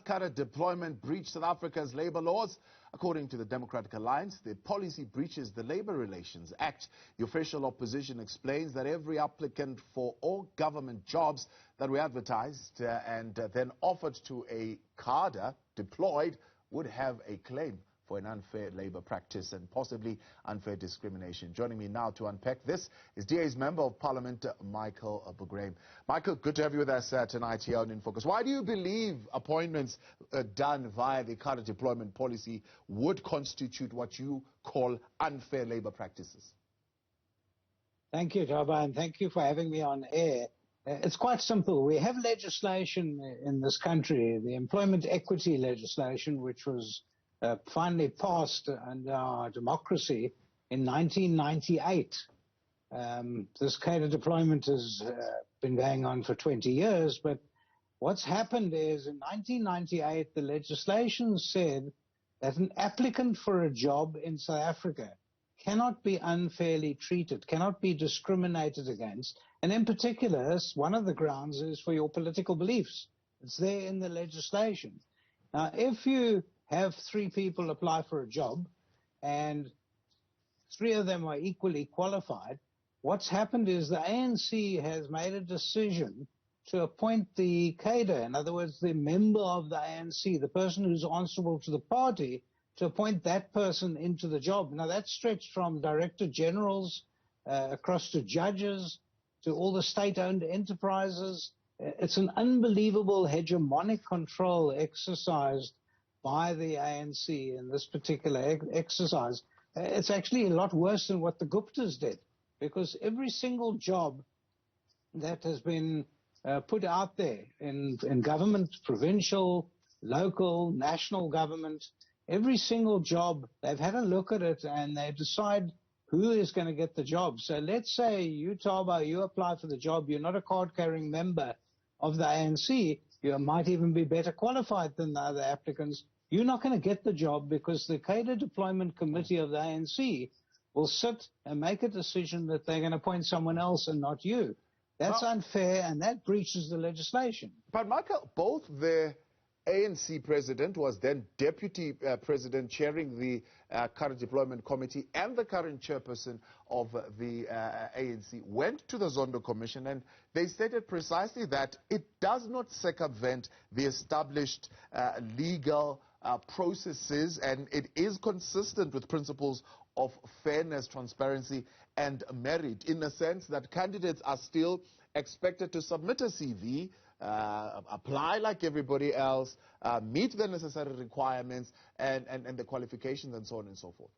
cadre deployment breach South Africa's labour laws? According to the Democratic Alliance, the policy breaches the Labour Relations Act. The official opposition explains that every applicant for all government jobs that were advertised and then offered to a cadre deployed would have a claim for an unfair labour practice and possibly unfair discrimination. Joining me now to unpack this is DA's Member of Parliament, Michael Bagraim. Michael, good to have you with us tonight here on In Focus. Why do you believe appointments done via the cadre deployment policy would constitute what you call unfair labour practices? Thank you, Taba, and thank you for having me on air. It's quite simple. We have legislation in this country, the employment equity legislation, which was finally passed under our democracy in 1998. This cadre deployment has been going on for 20 years, but what's happened is in 1998, the legislation said that an applicant for a job in South Africa cannot be unfairly treated, cannot be discriminated against, and in particular, one of the grounds is for your political beliefs. It's there in the legislation. Now, if you have 3 people apply for a job and 3 of them are equally qualified, what's happened is the ANC has made a decision to appoint the cadre, in other words, the member of the ANC, the person who's answerable to the party, to appoint that person into the job. Now, that's stretched from director generals across to judges to all the state-owned enterprises. It's an unbelievable hegemonic control exercised by the ANC in this particular exercise. It's actually a lot worse than what the Guptas did, because every single job that has been put out there in government, provincial, local, national government, every single job, they've had a look at it and they decide who is going to get the job. So let's say you, Taba, you apply for the job, you're not a card-carrying member of the ANC, you might even be better qualified than the other applicants. You're not going to get the job because the cadre deployment committee of the ANC will sit and make a decision that they're going to appoint someone else and not you. That's unfair, and that breaches the legislation. But Michael, both the ANC president, was then deputy president chairing the cadre deployment committee, and the current chairperson of the ANC went to the Zondo Commission, and they stated precisely that it does not circumvent the established legal processes, and it is consistent with principles of fairness, transparency, and merit, in the sense that candidates are still expected to submit a CV, apply like everybody else, meet the necessary requirements and the qualifications and so on and so forth.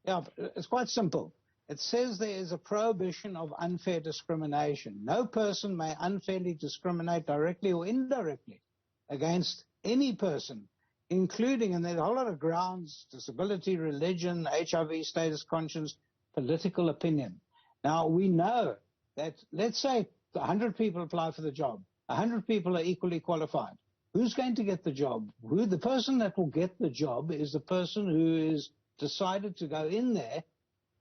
Yeah, it's quite simple. It says there is a prohibition of unfair discrimination. No person may unfairly discriminate directly or indirectly against any person, including, and there's a whole lot of grounds, disability, religion, HIV status, conscience, political opinion. Now, we know that, let's say 100 people apply for the job, 100 people are equally qualified. Who's going to get the job? The person that will get the job is the person who is decided to go in there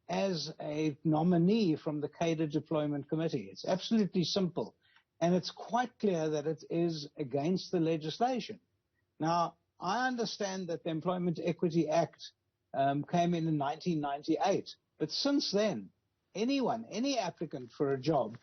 as a nominee from the cadre deployment committee. It's absolutely simple. And it's quite clear that it is against the legislation. Now, I understand that the Employment Equity Act came in 1998. But since then, any applicant for a job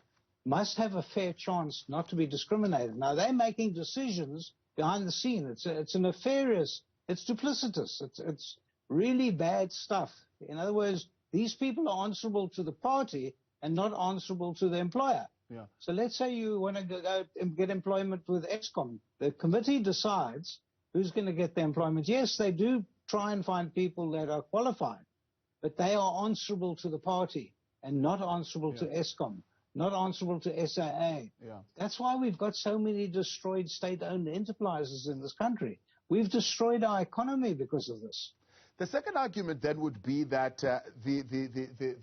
must have a fair chance not to be discriminated. Now, they're making decisions behind the scene. It's nefarious. It's duplicitous. It's really bad stuff. In other words, these people are answerable to the party and not answerable to the employer. Yeah. So let's say you want to go and get employment with Eskom. The committee decides who's going to get the employment. Yes, they do try and find people that are qualified, but they are answerable to the party and not answerable to Eskom, not answerable to SAA. Yeah. That's why we've got so many destroyed state-owned enterprises in this country. We've destroyed our economy because of this. The second argument then would be that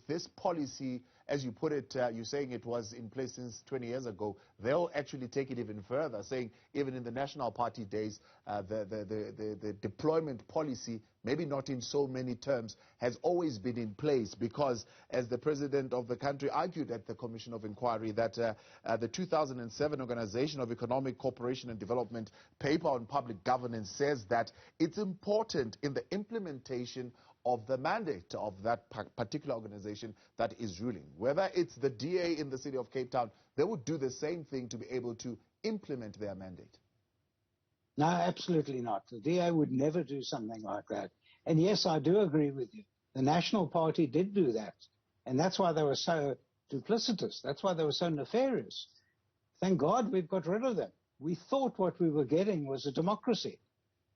this policy as you put it, you're saying it was in place since 20 years ago. They'll actually take it even further, saying even in the National Party days, the deployment policy, maybe not in so many terms, has always been in place because, as the president of the country argued at the Commission of Inquiry, that the 2007 Organization of Economic Cooperation and Development paper on public governance says that it's important in the implementation of the mandate of that particular organization that is ruling. Whether it's the DA in the city of Cape Town, they would do the same thing to be able to implement their mandate. No, absolutely not. The DA would never do something like that. And yes, I do agree with you. The National Party did do that. And that's why they were so duplicitous. That's why they were so nefarious. Thank God we've got rid of them. We thought what we were getting was a democracy.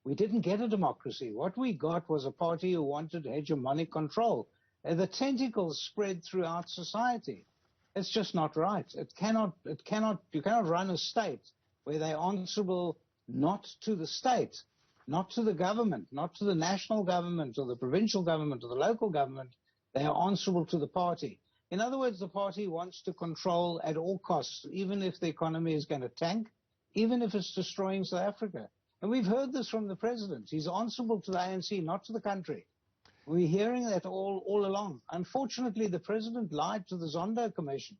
We didn't get a democracy. What we got was a party who wanted hegemonic control. And the tentacles spread throughout society. It's just not right. You cannot run a state where they're answerable not to the state, not to the government, not to the national government or the provincial government or the local government. They are answerable to the party. In other words, the party wants to control at all costs, even if the economy is going to tank, even if it's destroying South Africa. And we've heard this from the president. He's answerable to the ANC, not to the country. We're hearing that all along. Unfortunately, the president lied to the Zondo Commission.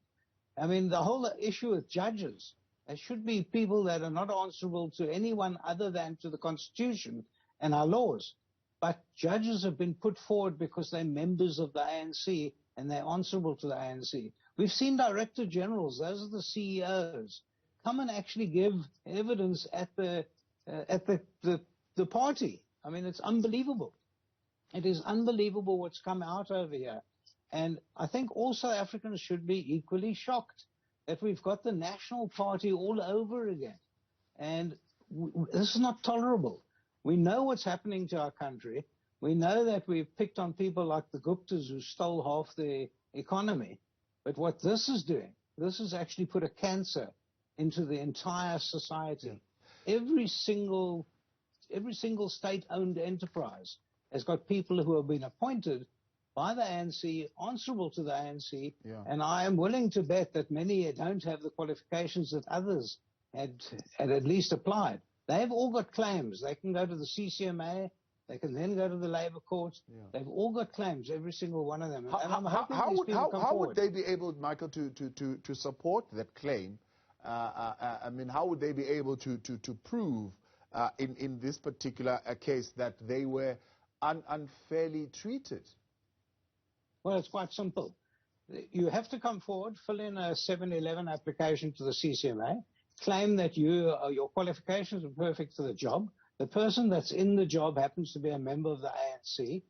I mean, the whole issue with judges, there should be people that are not answerable to anyone other than to the Constitution and our laws. But judges have been put forward because they're members of the ANC and they're answerable to the ANC. We've seen director generals, those are the CEOs, come and actually give evidence at the party. I mean, it's unbelievable. It is unbelievable what's come out over here. And I think all South Africans should be equally shocked that we've got the National Party all over again. And this is not tolerable. We know what's happening to our country. We know that we've picked on people like the Guptas who stole half the economy. But what this is doing, this has actually put a cancer into the entire society. Yeah. Every single state-owned enterprise has got people who have been appointed by the ANC, answerable to the ANC, yeah. And I am willing to bet that many don't have the qualifications that others had at least applied. They've all got claims. They can go to the CCMA. They can then go to the Labour Courts. Yeah. They've all got claims, every single one of them. How would they be able, Michael, to support that claim? I mean, how would they be able to prove in this particular case that they were unfairly treated? Well, it's quite simple. You have to come forward, fill in a 711 application to the CCMA, claim that your qualifications are perfect for the job. The person that's in the job happens to be a member of the ANC.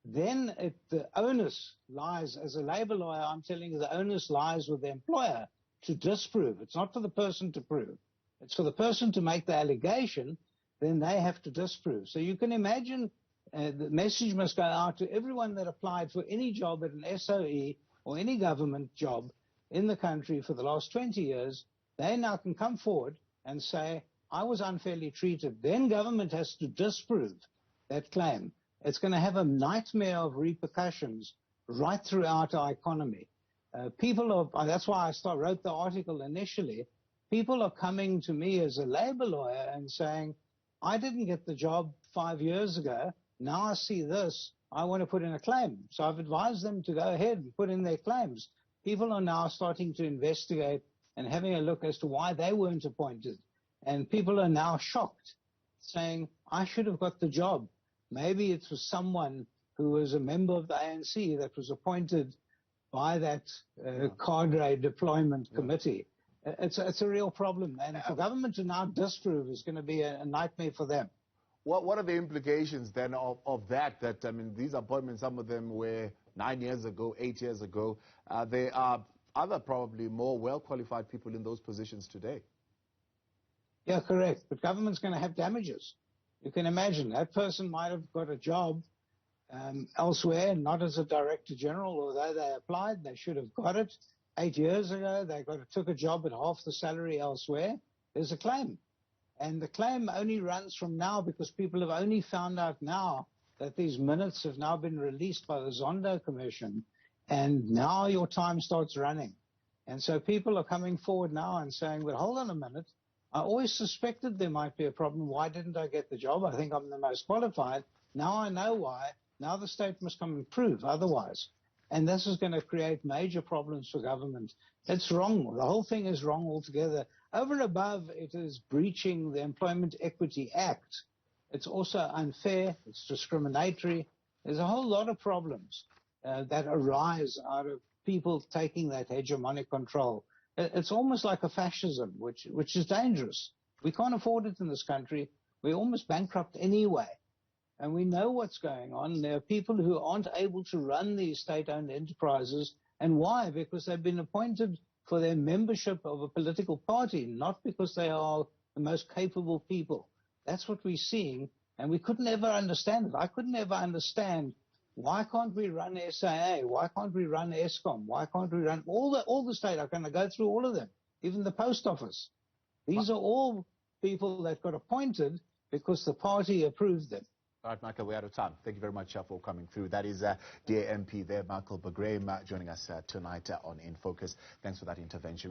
Then the onus lies, as a labor lawyer, I'm telling you, the onus lies with the employer to disprove. It's not for the person to prove. It's for the person to make the allegation, then they have to disprove. So you can imagine the message must go out to everyone that applied for any job at an SOE or any government job in the country for the last 20 years. They now can come forward and say, I was unfairly treated. Then government has to disprove that claim. It's going to have a nightmare of repercussions right throughout our economy. That's why I wrote the article initially. People are coming to me as a labor lawyer and saying, I didn't get the job 5 years ago. Now I see this. I want to put in a claim. So I've advised them to go ahead and put in their claims. People are now starting to investigate and having a look as to why they weren't appointed. And people are now shocked, saying, I should have got the job. Maybe it was someone who was a member of the ANC that was appointed by that cadre deployment committee. It's a real problem. And for government to now disprove is going to be a nightmare for them. What are the implications then of that? I mean, these appointments, some of them were 9 years ago, 8 years ago. There are other probably more well-qualified people in those positions today. Yeah, correct. But government's going to have damages. You can imagine that person might have got a job elsewhere, not as a director general, although they applied. They should have got it 8 years ago. They took a job at half the salary elsewhere. There's a claim. And the claim only runs from now because people have only found out now that these minutes have now been released by the Zondo Commission. And now your time starts running. And so people are coming forward now and saying, well, hold on a minute. I always suspected there might be a problem. Why didn't I get the job? I think I'm the most qualified. Now I know why. Now the state must come and prove otherwise. And this is going to create major problems for government. It's wrong. The whole thing is wrong altogether. Over and above, it is breaching the Employment Equity Act. It's also unfair. It's discriminatory. There's a whole lot of problems that arise out of people taking that hegemonic control. It's almost like a fascism, which is dangerous. We can't afford it in this country. We're almost bankrupt anyway. And we know what's going on. There are people who aren't able to run these state-owned enterprises. And why? Because they've been appointed for their membership of a political party, not because they are the most capable people. That's what we're seeing. And we couldn't ever understand it. I couldn't ever understand, why can't we run SAA? Why can't we run ESCOM? Why can't we run all the state? I'm going to go through all of them, even the post office. These are all people that got appointed because the party approved them. All right, Michael, we're out of time. Thank you very much for coming through. That is dear MP there, Michael Bagraim, joining us tonight on In Focus. Thanks for that intervention.